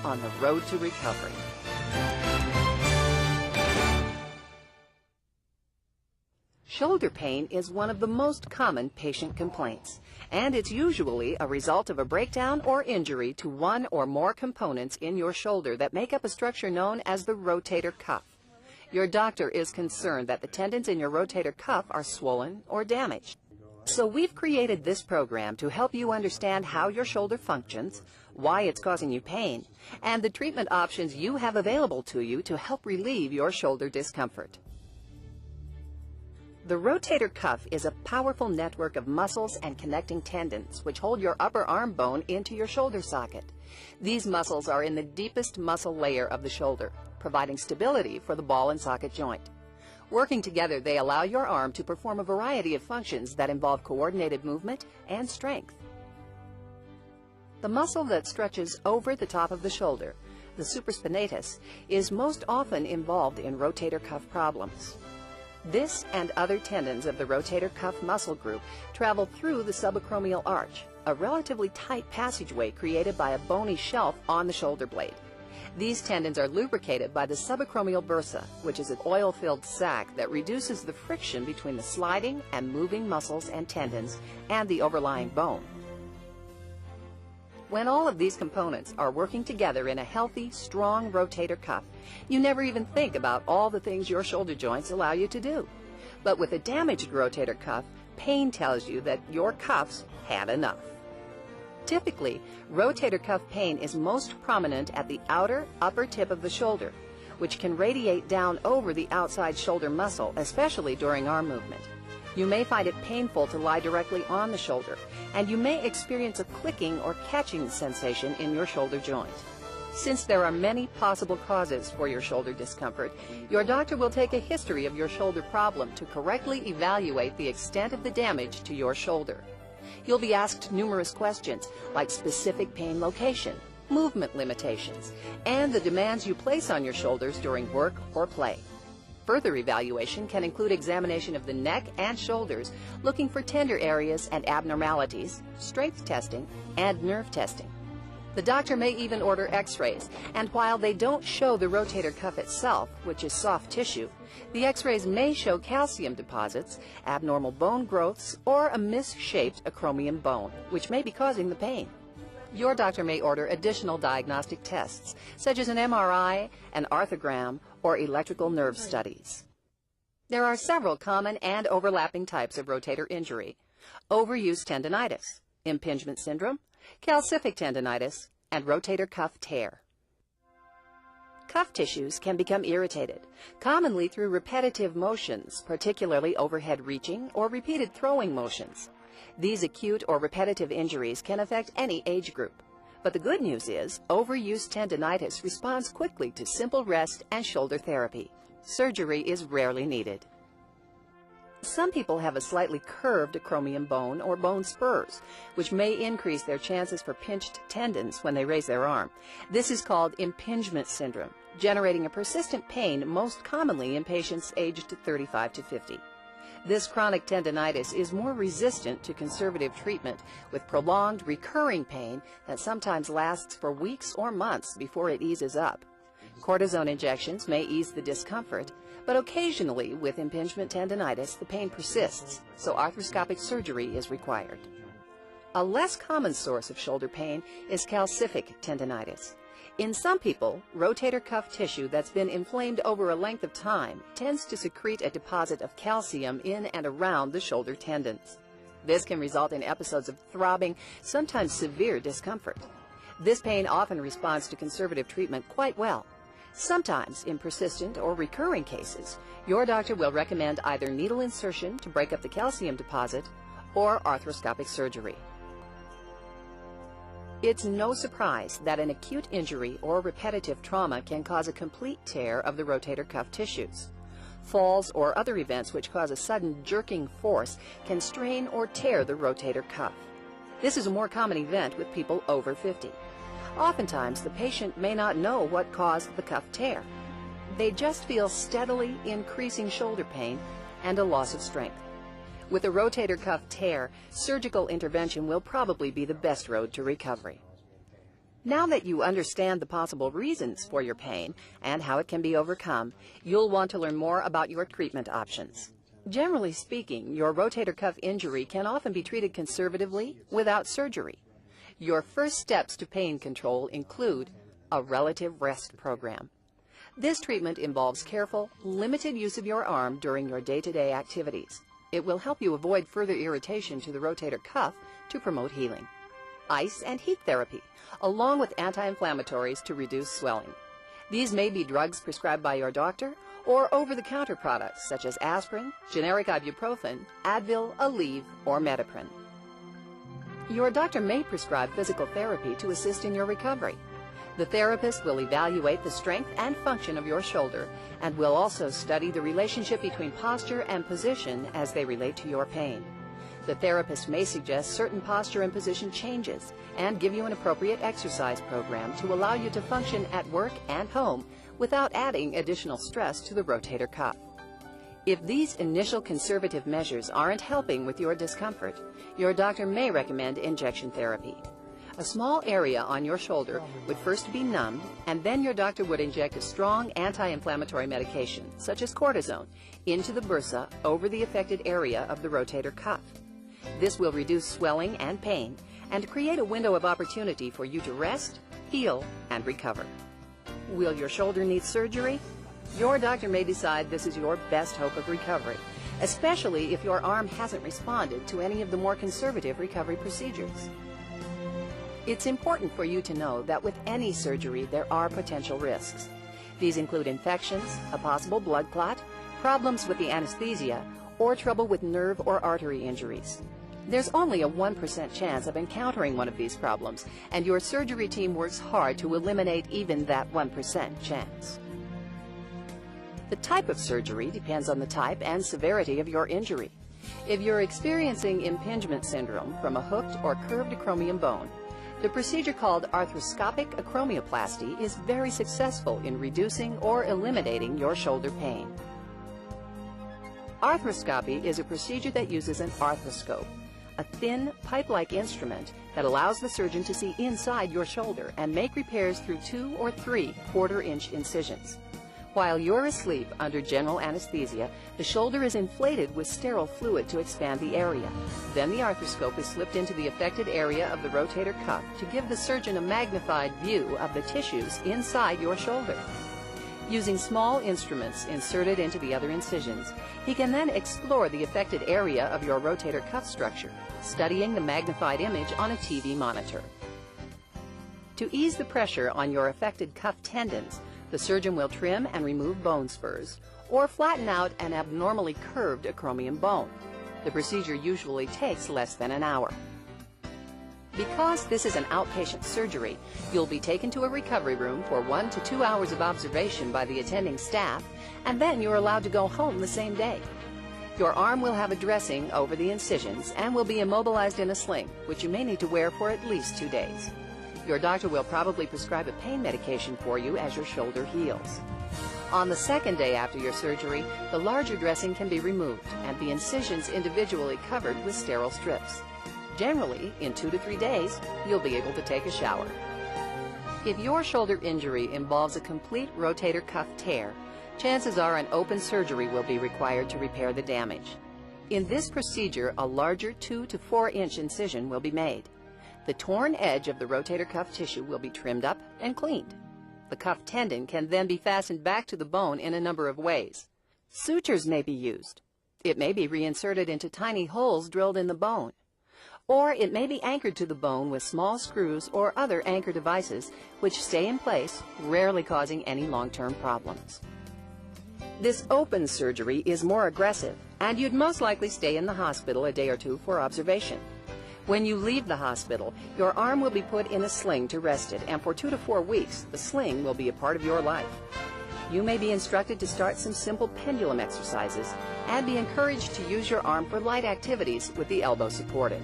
on the road to recovery. Shoulder pain is one of the most common patient complaints, and it's usually a result of a breakdown or injury to one or more components in your shoulder that make up a structure known as the rotator cuff. Your doctor is concerned that the tendons in your rotator cuff are swollen or damaged. So we've created this program to help you understand how your shoulder functions, why it's causing you pain, and the treatment options you have available to you to help relieve your shoulder discomfort. The rotator cuff is a powerful network of muscles and connecting tendons which hold your upper arm bone into your shoulder socket. These muscles are in the deepest muscle layer of the shoulder, providing stability for the ball and socket joint. Working together, they allow your arm to perform a variety of functions that involve coordinated movement and strength. The muscle that stretches over the top of the shoulder, the supraspinatus, is most often involved in rotator cuff problems. This and other tendons of the rotator cuff muscle group travel through the subacromial arch, a relatively tight passageway created by a bony shelf on the shoulder blade. These tendons are lubricated by the subacromial bursa, which is an oil-filled sac that reduces the friction between the sliding and moving muscles and tendons and the overlying bone. When all of these components are working together in a healthy, strong rotator cuff, you never even think about all the things your shoulder joints allow you to do. But with a damaged rotator cuff, pain tells you that your cuffs had enough. Typically, rotator cuff pain is most prominent at the outer, upper tip of the shoulder, which can radiate down over the outside shoulder muscle, especially during arm movement. You may find it painful to lie directly on the shoulder, and you may experience a clicking or catching sensation in your shoulder joint. Since there are many possible causes for your shoulder discomfort, your doctor will take a history of your shoulder problem to correctly evaluate the extent of the damage to your shoulder. You'll be asked numerous questions like specific pain location, movement limitations, and the demands you place on your shoulders during work or play. Further evaluation can include examination of the neck and shoulders, looking for tender areas and abnormalities, strength testing, and nerve testing. The doctor may even order x-rays, and while they don't show the rotator cuff itself, which is soft tissue, the x-rays may show calcium deposits, abnormal bone growths, or a misshaped acromion bone, which may be causing the pain. Your doctor may order additional diagnostic tests, such as an MRI, an arthrogram, or electrical nerve studies. There are several common and overlapping types of rotator injury: overuse tendinitis, impingement syndrome, calcific tendinitis, and rotator cuff tear. Cuff tissues can become irritated, commonly through repetitive motions, particularly overhead reaching or repeated throwing motions. These acute or repetitive injuries can affect any age group. But the good news is, overuse tendinitis responds quickly to simple rest and shoulder therapy. Surgery is rarely needed. Some people have a slightly curved acromion bone or bone spurs, which may increase their chances for pinched tendons when they raise their arm. This is called impingement syndrome, generating a persistent pain most commonly in patients aged 35 to 50. This chronic tendinitis is more resistant to conservative treatment, with prolonged, recurring pain that sometimes lasts for weeks or months before it eases up. Cortisone injections may ease the discomfort, but occasionally with impingement tendinitis, the pain persists, so arthroscopic surgery is required. A less common source of shoulder pain is calcific tendinitis. In some people, rotator cuff tissue that's been inflamed over a length of time tends to secrete a deposit of calcium in and around the shoulder tendons. This can result in episodes of throbbing, sometimes severe discomfort. This pain often responds to conservative treatment quite well. Sometimes, in persistent or recurring cases, your doctor will recommend either needle insertion to break up the calcium deposit or arthroscopic surgery. It's no surprise that an acute injury or repetitive trauma can cause a complete tear of the rotator cuff tissues. Falls or other events which cause a sudden jerking force can strain or tear the rotator cuff. This is a more common event with people over 50. Oftentimes, the patient may not know what caused the cuff tear. They just feel steadily increasing shoulder pain and a loss of strength. With a rotator cuff tear, surgical intervention will probably be the best road to recovery. Now that you understand the possible reasons for your pain and how it can be overcome, you'll want to learn more about your treatment options. Generally speaking, your rotator cuff injury can often be treated conservatively without surgery. Your first steps to pain control include a relative rest program. This treatment involves careful, limited use of your arm during your day-to-day activities. It will help you avoid further irritation to the rotator cuff to promote healing. Ice and heat therapy, along with anti-inflammatories to reduce swelling. These may be drugs prescribed by your doctor or over-the-counter products such as aspirin, generic ibuprofen, Advil, Aleve, or Metaprin. Your doctor may prescribe physical therapy to assist in your recovery. The therapist will evaluate the strength and function of your shoulder and will also study the relationship between posture and position as they relate to your pain. The therapist may suggest certain posture and position changes and give you an appropriate exercise program to allow you to function at work and home without adding additional stress to the rotator cuff. If these initial conservative measures aren't helping with your discomfort, your doctor may recommend injection therapy. A small area on your shoulder would first be numbed, and then your doctor would inject a strong anti-inflammatory medication, such as cortisone, into the bursa over the affected area of the rotator cuff. This will reduce swelling and pain and create a window of opportunity for you to rest, heal, and recover. Will your shoulder need surgery? Your doctor may decide this is your best hope of recovery, especially if your arm hasn't responded to any of the more conservative recovery procedures. It's important for you to know that with any surgery there are potential risks. These include infections, a possible blood clot, problems with the anesthesia, or trouble with nerve or artery injuries. There's only a 1% chance of encountering one of these problems, and your surgery team works hard to eliminate even that 1% chance. The type of surgery depends on the type and severity of your injury. If you're experiencing impingement syndrome from a hooked or curved acromion bone, the procedure called arthroscopic acromioplasty is very successful in reducing or eliminating your shoulder pain. Arthroscopy is a procedure that uses an arthroscope, a thin, pipe-like instrument that allows the surgeon to see inside your shoulder and make repairs through 2 or 3 quarter-inch incisions. While you're asleep under general anesthesia, the shoulder is inflated with sterile fluid to expand the area. Then the arthroscope is slipped into the affected area of the rotator cuff to give the surgeon a magnified view of the tissues inside your shoulder. Using small instruments inserted into the other incisions, he can then explore the affected area of your rotator cuff structure, studying the magnified image on a TV monitor. To ease the pressure on your affected cuff tendons, the surgeon will trim and remove bone spurs or flatten out an abnormally curved acromion bone. The procedure usually takes less than an hour. Because this is an outpatient surgery, you'll be taken to a recovery room for 1 to 2 hours of observation by the attending staff, and then you're allowed to go home the same day. Your arm will have a dressing over the incisions and will be immobilized in a sling, which you may need to wear for at least 2 days. Your doctor will probably prescribe a pain medication for you as your shoulder heals. On the second day after your surgery, the larger dressing can be removed and the incisions individually covered with sterile strips. Generally, in 2 to 3 days, you'll be able to take a shower. If your shoulder injury involves a complete rotator cuff tear, chances are an open surgery will be required to repair the damage. In this procedure, a larger 2 to 4 inch incision will be made. The torn edge of the rotator cuff tissue will be trimmed up and cleaned. The cuff tendon can then be fastened back to the bone in a number of ways. Sutures may be used. It may be reinserted into tiny holes drilled in the bone. Or it may be anchored to the bone with small screws or other anchor devices which stay in place, rarely causing any long-term problems. This open surgery is more aggressive, and you'd most likely stay in the hospital a day or 2 for observation. When you leave the hospital, your arm will be put in a sling to rest it, and for 2 to 4 weeks, the sling will be a part of your life. You may be instructed to start some simple pendulum exercises and be encouraged to use your arm for light activities with the elbow supported.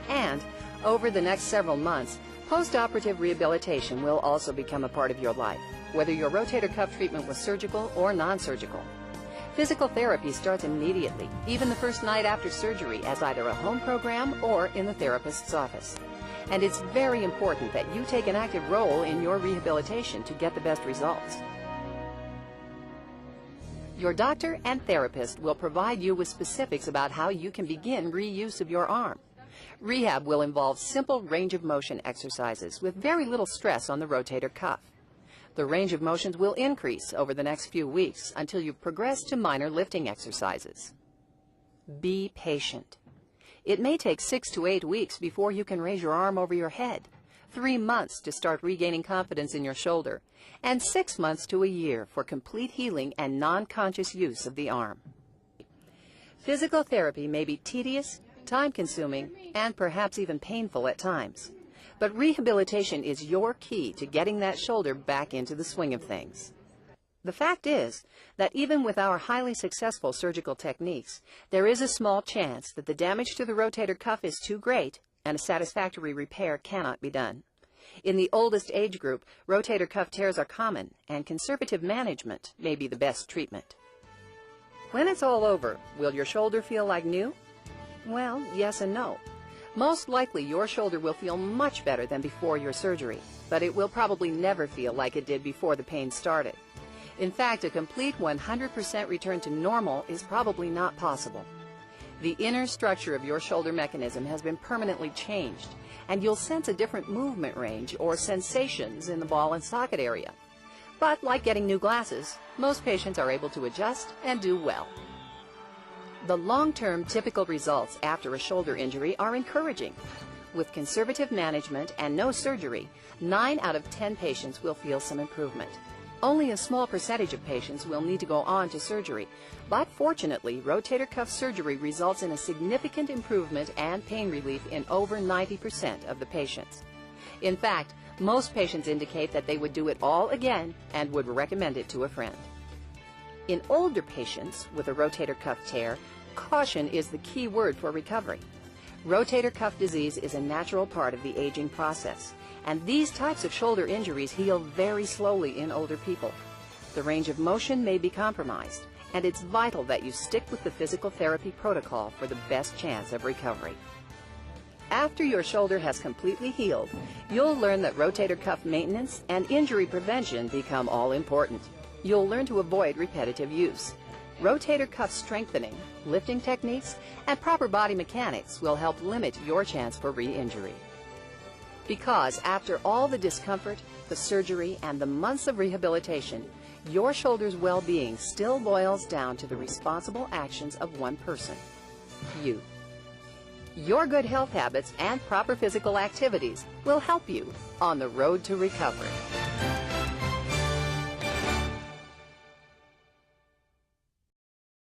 And over the next several months, post-operative rehabilitation will also become a part of your life, whether your rotator cuff treatment was surgical or non-surgical. Physical therapy starts immediately, even the first night after surgery, as either a home program or in the therapist's office. and it's very important that you take an active role in your rehabilitation to get the best results. Your doctor and therapist will provide you with specifics about how you can begin reuse of your arm. Rehab will involve simple range of motion exercises with very little stress on the rotator cuff. The range of motions will increase over the next few weeks until you've progressed to minor lifting exercises. Be patient. It may take 6 to 8 weeks before you can raise your arm over your head, 3 months to start regaining confidence in your shoulder, and 6 months to a year for complete healing and non-conscious use of the arm. Physical therapy may be tedious, time-consuming, and perhaps even painful at times. But rehabilitation is your key to getting that shoulder back into the swing of things. The fact is that even with our highly successful surgical techniques, there is a small chance that the damage to the rotator cuff is too great and a satisfactory repair cannot be done. In the oldest age group, rotator cuff tears are common, and conservative management may be the best treatment. When it's all over, will your shoulder feel like new? Well, yes and no. Most likely your shoulder will feel much better than before your surgery, but it will probably never feel like it did before the pain started. In fact, a complete 100% return to normal is probably not possible. The inner structure of your shoulder mechanism has been permanently changed, and you'll sense a different movement range or sensations in the ball and socket area. But like getting new glasses, most patients are able to adjust and do well. The long-term typical results after a shoulder injury are encouraging. With conservative management and no surgery, 9 out of 10 patients will feel some improvement. Only a small percentage of patients will need to go on to surgery, but fortunately, rotator cuff surgery results in a significant improvement and pain relief in over 90% of the patients. In fact, most patients indicate that they would do it all again and would recommend it to a friend. In older patients with a rotator cuff tear, caution is the key word for recovery. Rotator cuff disease is a natural part of the aging process, and these types of shoulder injuries heal very slowly in older people. The range of motion may be compromised, and it's vital that you stick with the physical therapy protocol for the best chance of recovery. After your shoulder has completely healed, you'll learn that rotator cuff maintenance and injury prevention become all important. You'll learn to avoid repetitive use. Rotator cuff strengthening, lifting techniques, and proper body mechanics will help limit your chance for re-injury. Because after all the discomfort, the surgery, and the months of rehabilitation, your shoulder's well-being still boils down to the responsible actions of one person, you. Your good health habits and proper physical activities will help you on the road to recovery.